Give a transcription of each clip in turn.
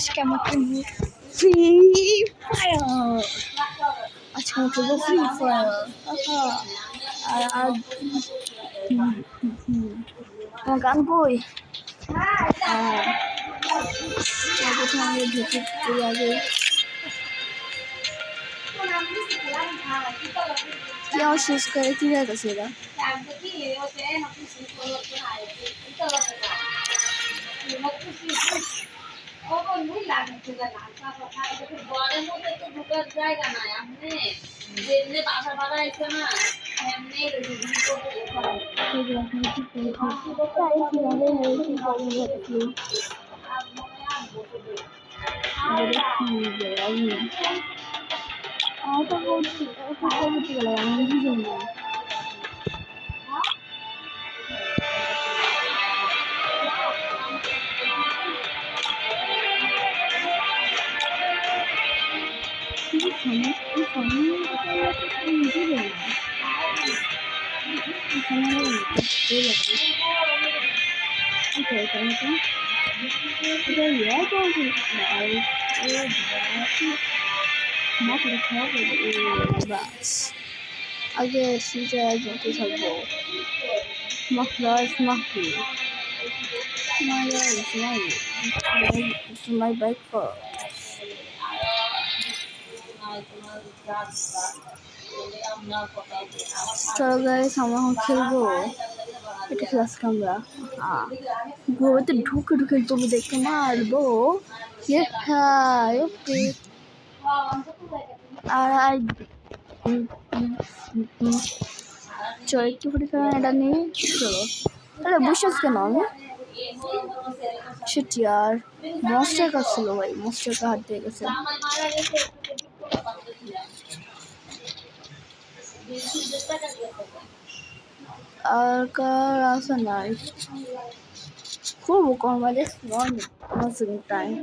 আজকে আমার খেলবো ফ্রি ফায়ার। আজকে আমার খেলবো ফ্রি ফায়ার। আর আমার গান কই? প্রথমে ঢুকে আগে কি আমার শেষ করে কি হয়ে গেছে এরা? জায়গা নাই আপনি যেমনি বাসা ভাড়া আইছে না এমনি আগে ফিউচার একজনকে থাকবো মাহফি my bike for চলো গাইস আমরা এখন খেলবো এটা ক্লাস কামরা গোয়াতে ঢুকে ঢুকে তুমি দেখতে মারবো আর চলো একটু করে এটা নিয়ে চলো তাহলে বিশ্বাস কেন আমি সেটি আর মস্টার কাজ ছিল ভাই মস্টার কা হাত দিয়ে গেছে আর কার আসা নাই খুব কম টাইম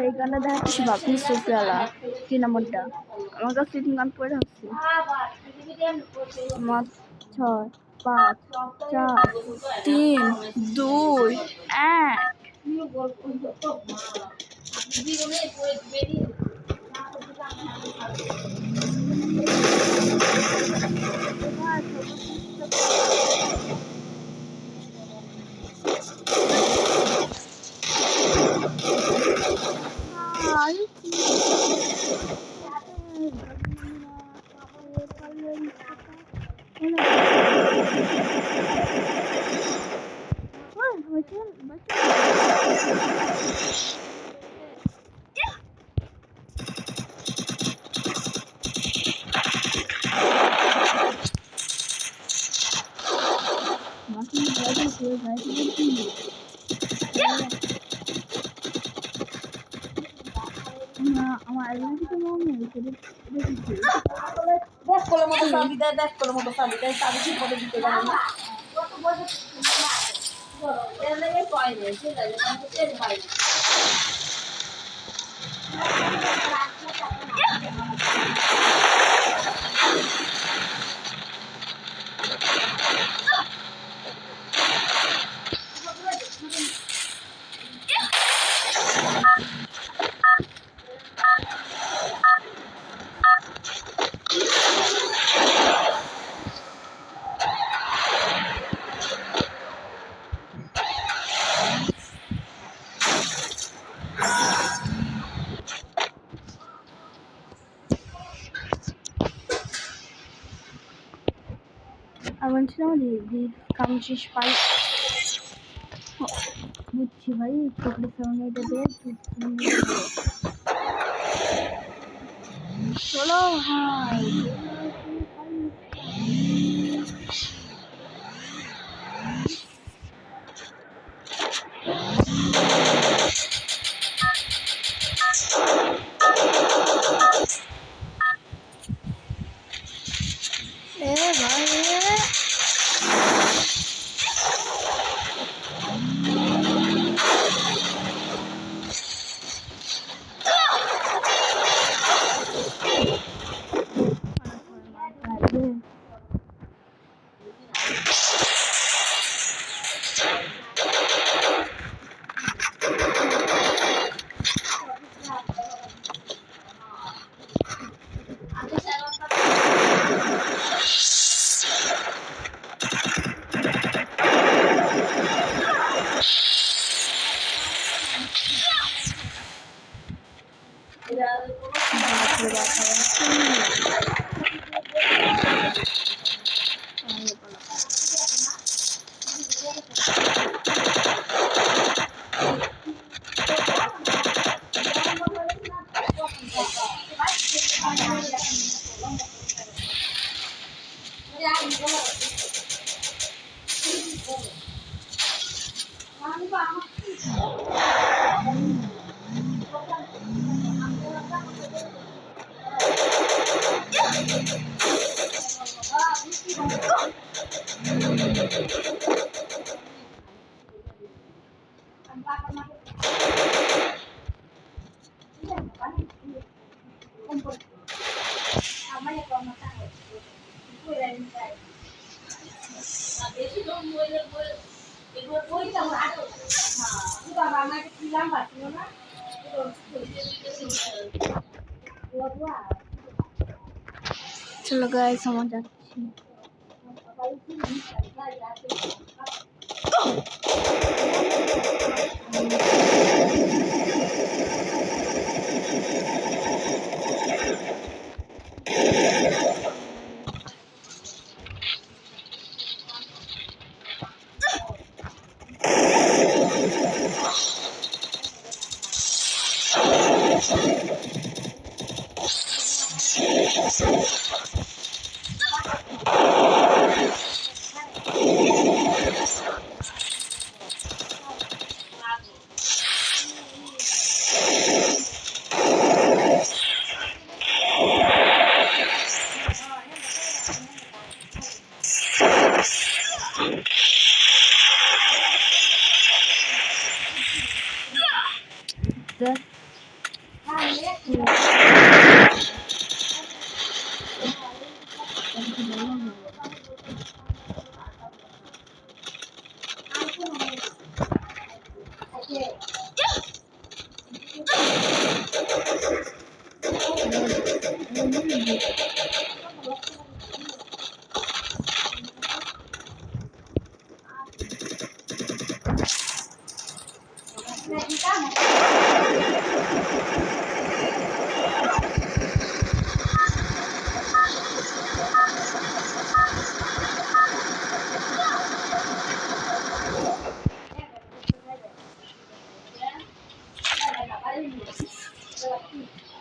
এই গানটা দেখাচ্ছি আপনি সুপ্রিয়ালা কি নাম্বারটা আমার কাছে তিন গান পড়ে আসছে 6 5 4 3 2 আমার আইডেন্টি মনে হয়েছে ব্যাক করে মতো চাবি দেয় ব্যাক করে মতো চাবি দেয় চাবি ঠিক মতো দিতে জানে না এর লেগে কয় নেই ঠিক আছে তেল পাই I want to know the country spice. বুঝছি ভাই চোখের সামনে এটা দিয়ে চলো ভাই বেশি লোক বইলে বই এগুলো বইটা ভালো হ্যাঁ বাবা আমাকে কি লম্বা ছিল না চলো গাইস আমার যাচ্ছি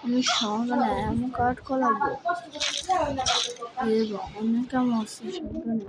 আমি সঙ্গে এমন কাট করাবো অনেক কেমন আছে সঙ্গে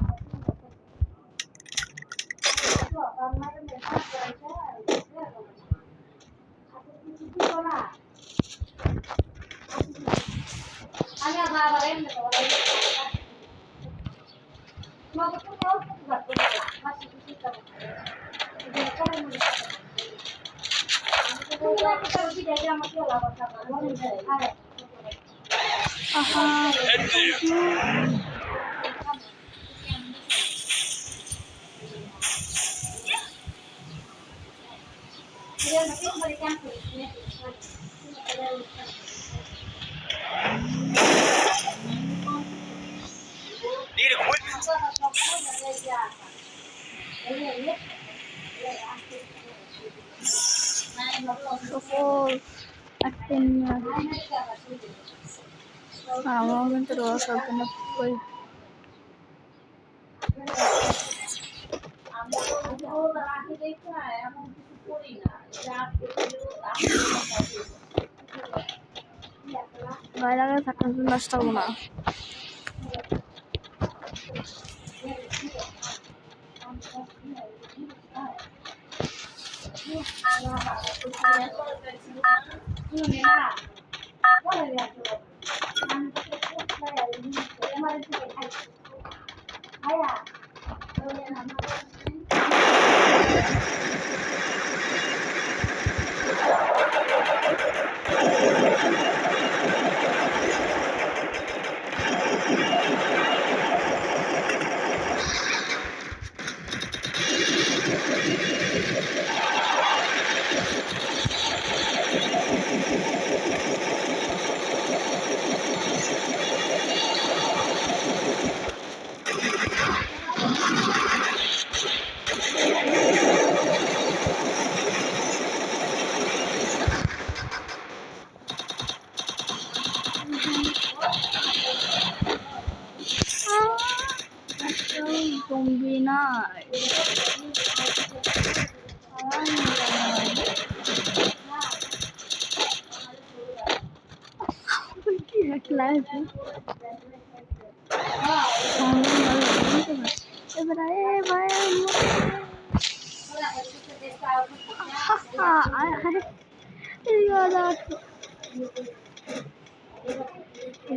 Need equipment. সফল একটা আমার কিন্তু রস হবে না ওই গায়ে লাগায় থাকার জন্য আসতে পারবো না জম্বি না এবার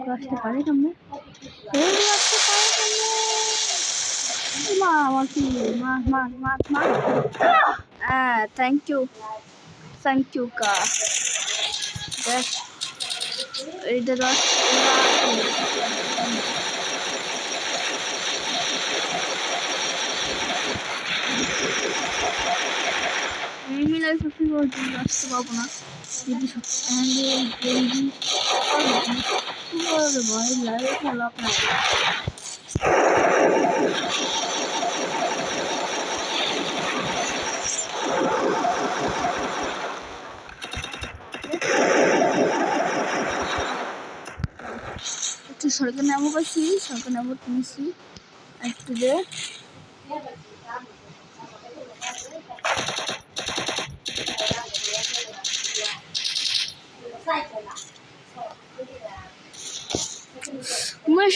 আসতে পারে সামনে, আসতে পারে সামনে। মা আমার কি মা হ্যাঁ, থ্যাংক ইউ কা দেখ এইটা লাইফ আসতে পাবো না যদি ভাই লাইভ খেলা আপনার একটু সরকার নামও পাচ্ছি, সরকার নামও কিনেছি একটু যে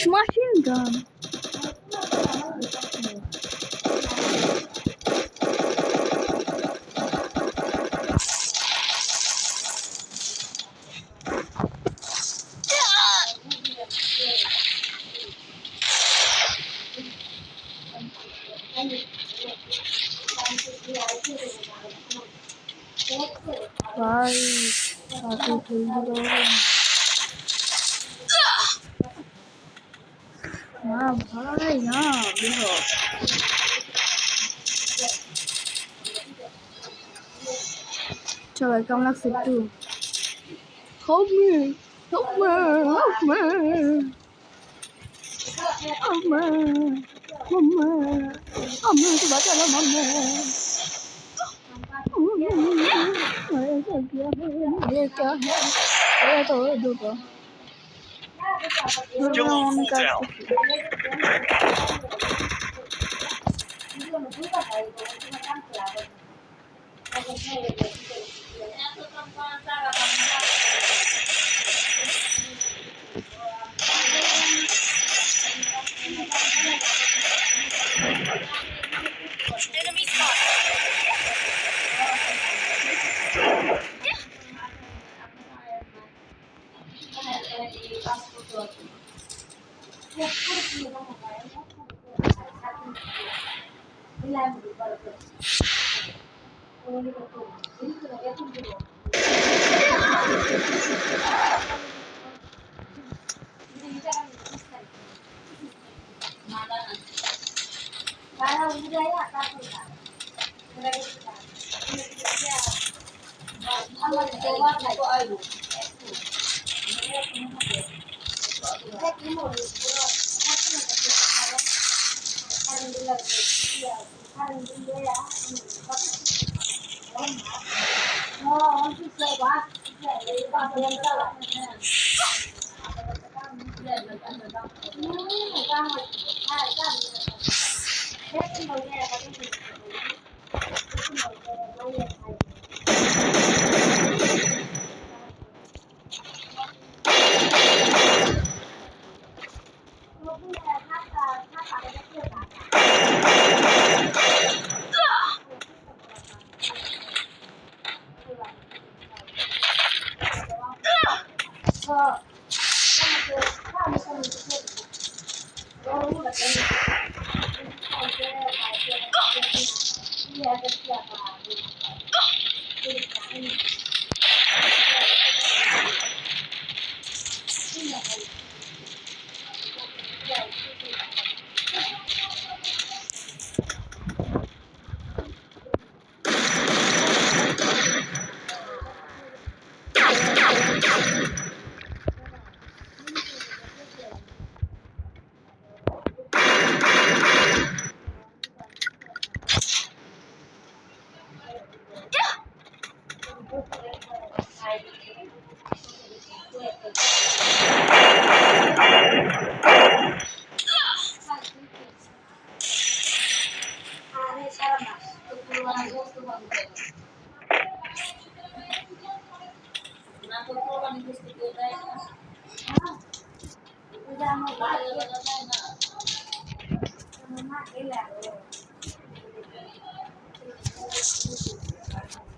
machine gun. ভাই তাকে খেলতে না ভাই না বের হ সবাই কেমন লাগছে একটু help me help me help me mama mama mama itu baca lah mama ये क्या है ये तो दो Still on cooldown. Enemy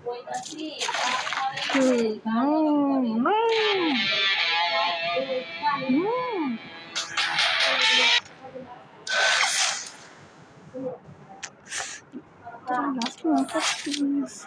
Last one, please.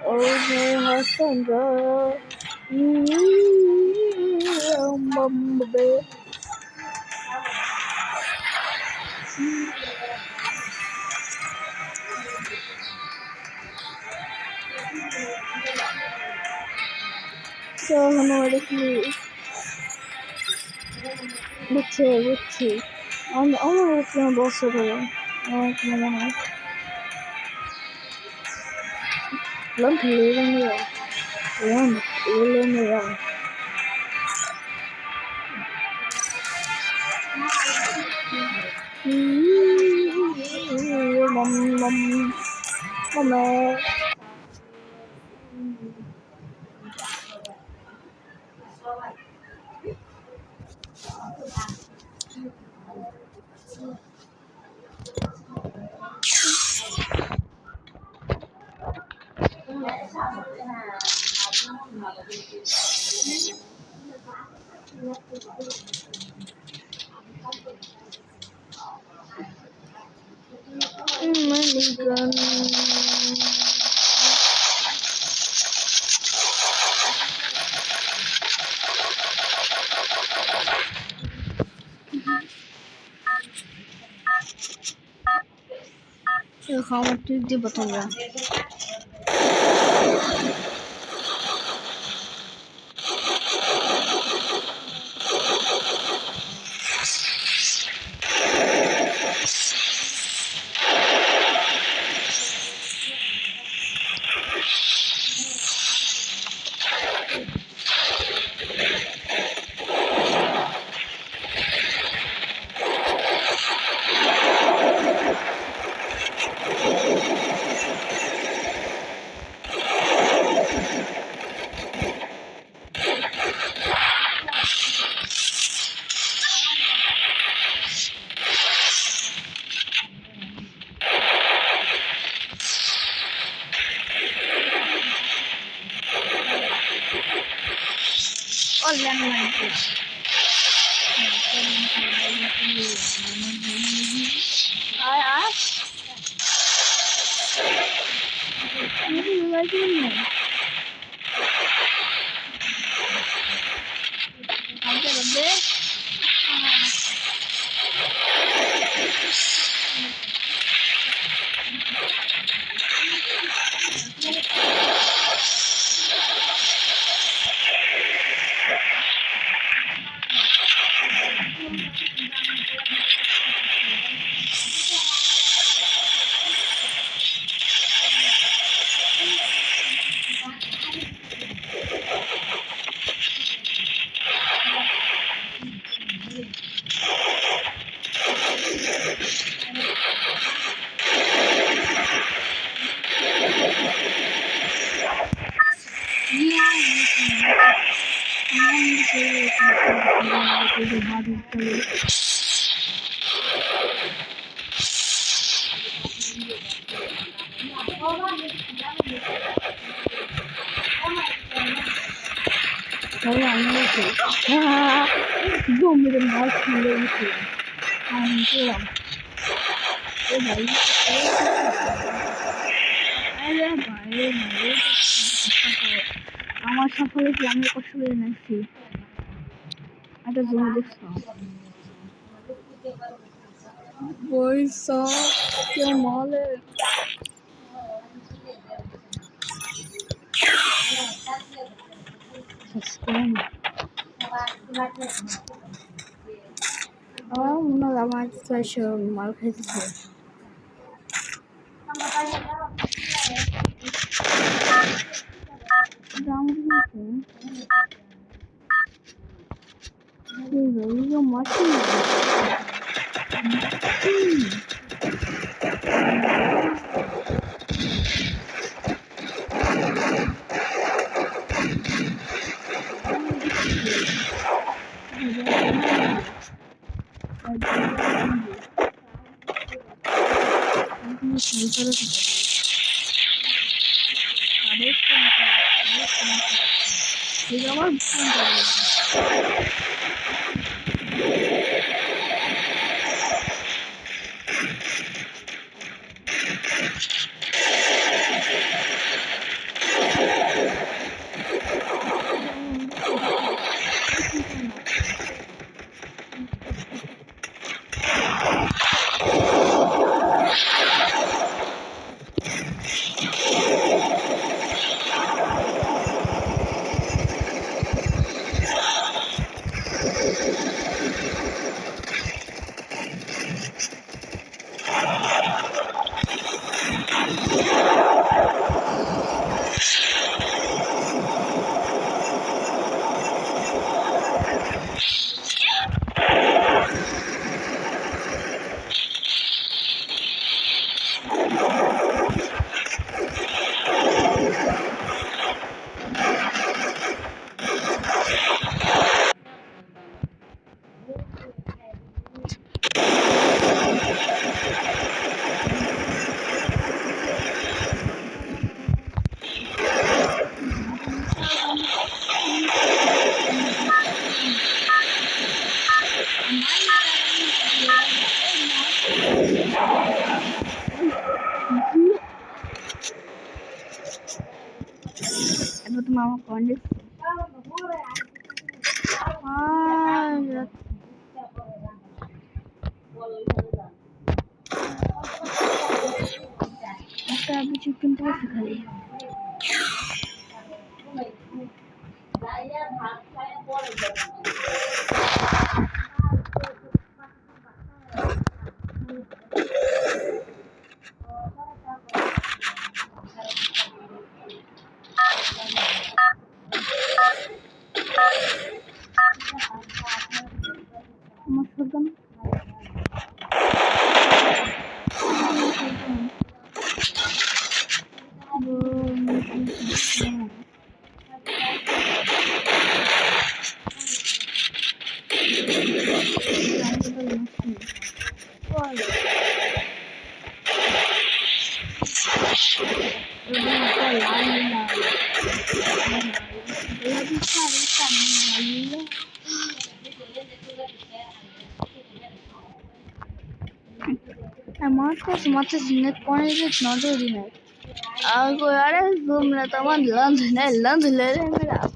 Over her thunder. So, দেখি বুঝছি আমার একটা বছর হলো আমার মনে হয় Leonera. Mama. Manigan. খাওয়া ঠিক দিব তোমরা Zombie mouse খেলেছি আমি গেলাম ও ভাই আরে ভাই আমার সফলে কি আমি কষ্ট করে নাকি একটা জমি দেখছো পয়সা কে মলে আমার মাল খাইতেছে 아무튼 이거 맛있네. 내가 말 못한다. Evo tomar uma conde. Ai, já. Até a bicho que não tá ali. Uma fogão. Mata zinet pone it not ordinary. Go ahead, zoom let the one lunch, let him up.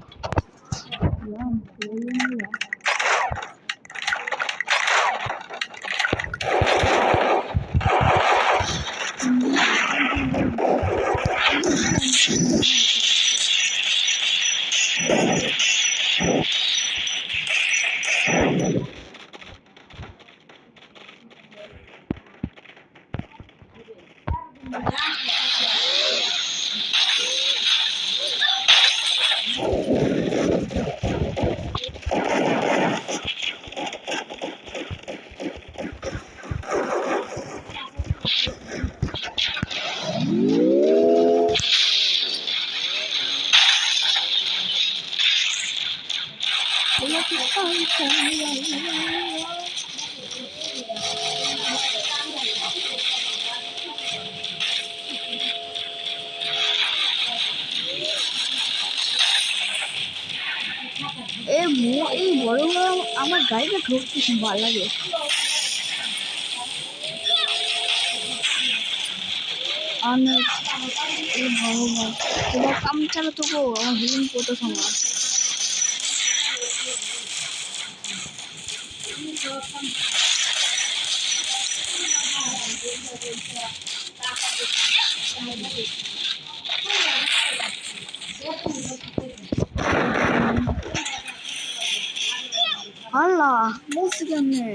এই বড় বড় আমার গাড়িটা ঠকতে খুব ভালো লাগে। অনেক এই ভগবান এবার কাম চালাতো গো আমার হিলিং কত সময় আল্লাহ বলছি কেমনে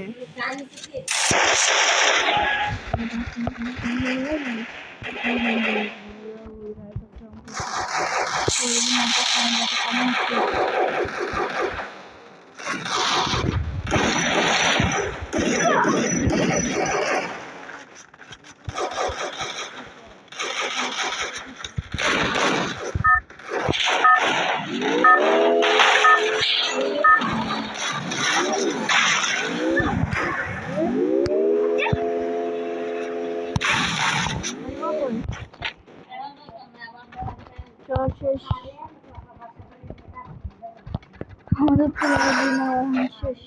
শেষ আমাদের পুরো ডিনার শেষ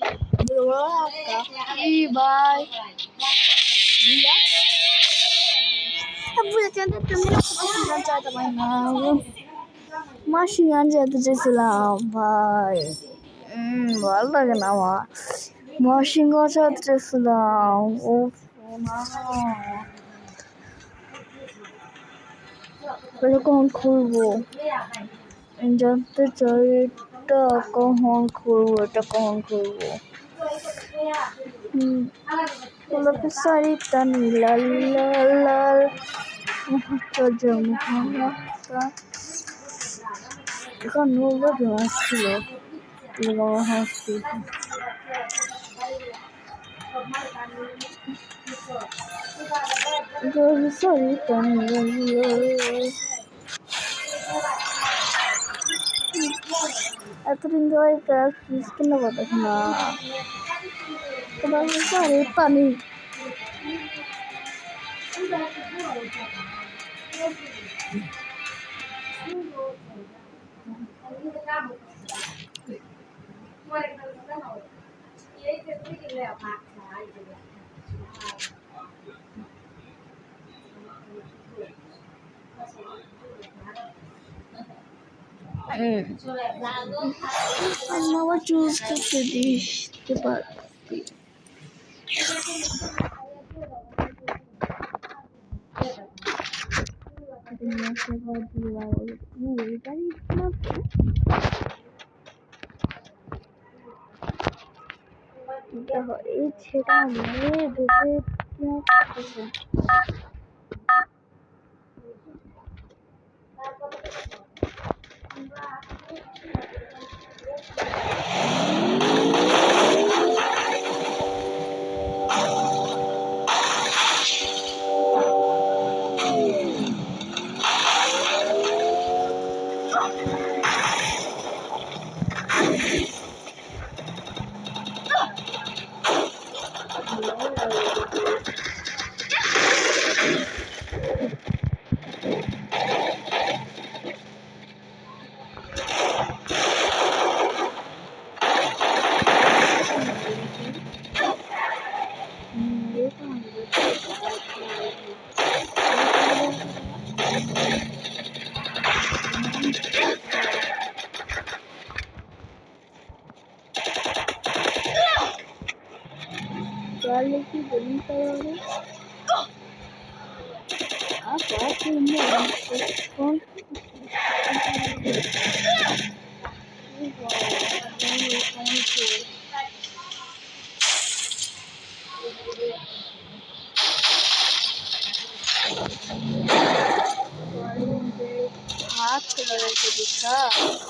বাই মাসি গান যেতে চেয়েছিলাম ভাই ভালো লাগে না আমার মহসিংহ যেতে চেয়েছিলাম ও কখন খুলবো জানতে চাই এটা কখন খুলবো গোলাপের শাড়িটা নীলাল লাল লাল এখন নৌবধু আসছিল হাসছি গোলাপের শাড়িটা নীলাল লাল এতদিন ধরে ফ্রিজ কিনে পাঠাস না আরে পানি আমার চুজ করতে দিস পারতি এই ছেটা মেয়ে ঢুকে Vale, que bonita, ¿verdad? Acá tenemos con हाथ लगा के दिखा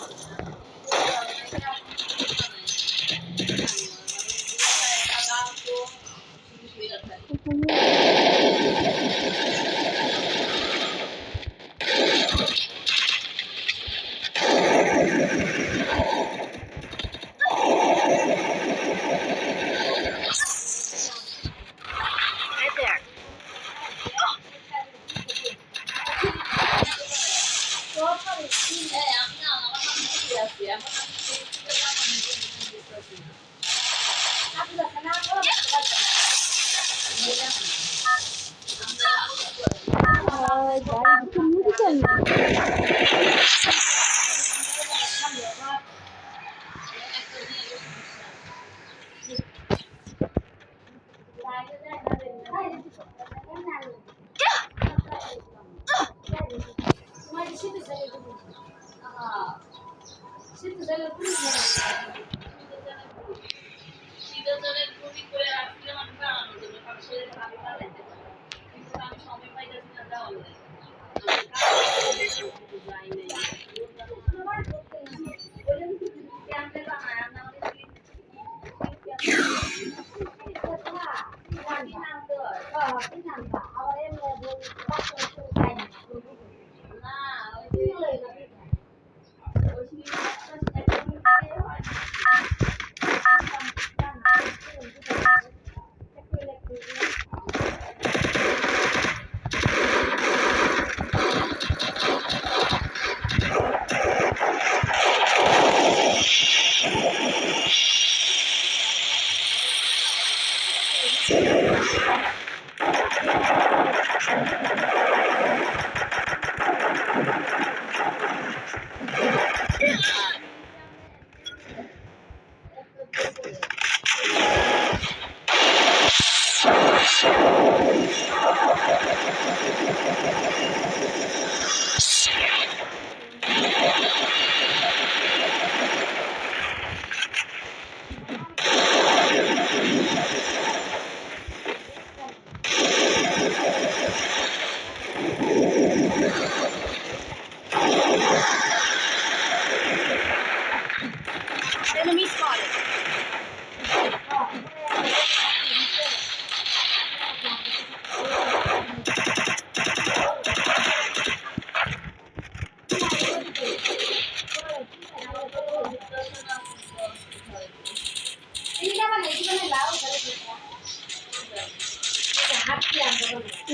Enemy spotted.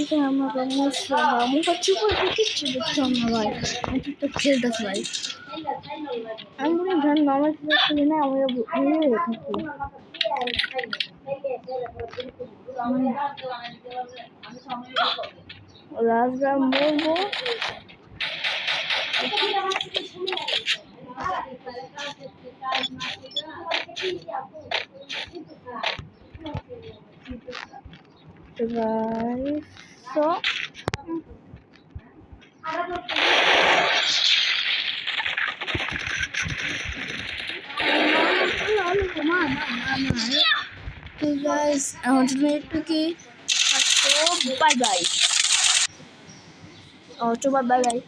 এটা আমাকে মুছতে হয় মুখ চুপ করে কিচ্ছু দেখতাম না ভাই আমি চুপচাপ খেলতেছি ভাই আমি মনে ধান নামাজ খেলি না আমি হয়ে থাকি রাজরা মরবো guys so okay guys I want to make cookie so bye bye oh coba bye bye